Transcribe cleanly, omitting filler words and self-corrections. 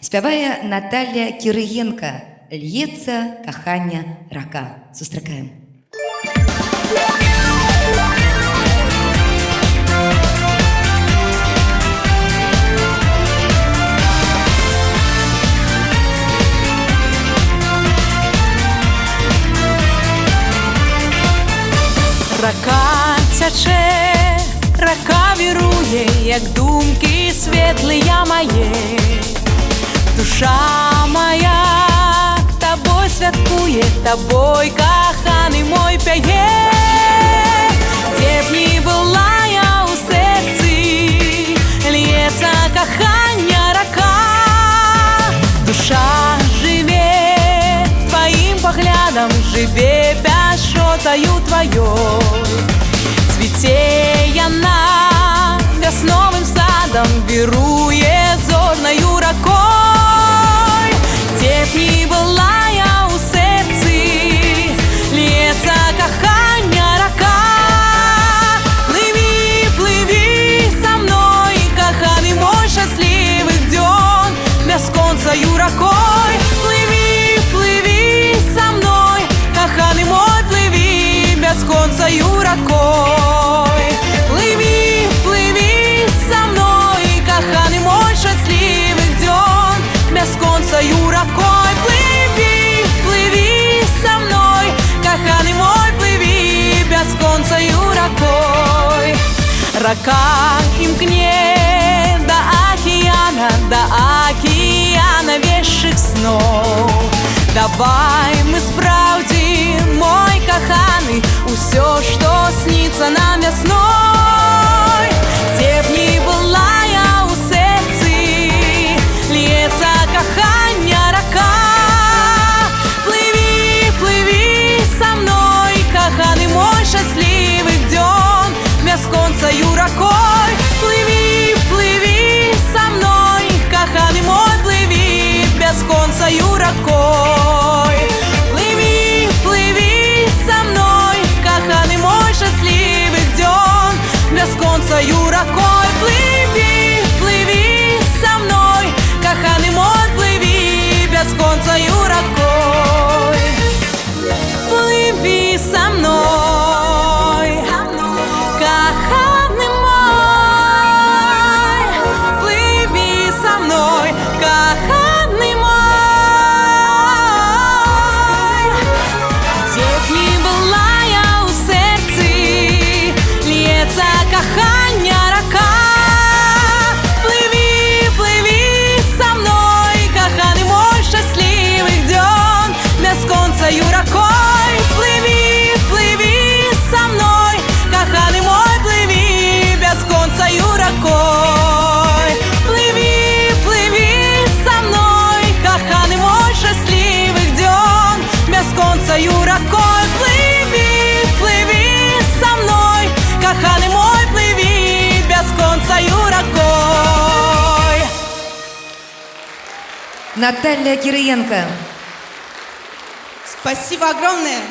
Спяває Наталія Кириєнка «Льється кохання рака». Зустрікаємо. Рака тече, рака вірує, як думки світлія моє. Душа моя тобой святкує, тобой, коханий мой, п'є. Де б ні була я у серці, лється кохання рака. Душа живе твоїм поглядом, живе пяшотою твоєю. Цвіте она весновым садом, вирує зорною ракой. Де б ні була я у серці, лється кохання рака. Пливи, пливи со мной, коханий мой, счастливых дён, без концаю ракой. Пливи, пливи со мной, коханий мой, пливи, без концаю ракой. Пливи, пливи со мной, коханий мой, счастливых дён, без концаю ракой. Пливи, пливи со мной, коханий мой, пливи, без концаю ракой. Рака имкне до океана вещих снов. Давай мы справдим, мой коханый, усё, что снится нам весной. Де б ні була я у серці, лється кохання рака. Пливи, пливи со мной, коханий мой, счастливых дён, без концаю ракой. Пливи, пливи со мной, коханий мой, пливи, без концаю ракой. Пливи, пливи со мной, коханий мой, счастливых дён, без концаю ракой. Пливи, пливи со мной, коханий мой, пливи, без концаю ракой. Пливи со мной, коханий мой, пливи со мной, коханий мой. Де б ні була я у серці, лється кохання рака. Пливи, пливи со мной, коханий мой, счастливых дён, без концаю ракой. Пливи, пливи со мной, коханий мой, пливи, без концаю ракой. Пливи, пливи со мной, коханий мой, счастливых дён, без концаю ракой. Пливи, пливи со мной, коханий мой, пливи, без концаю ракой. Наталія Кириєнка. Спасибо огромное.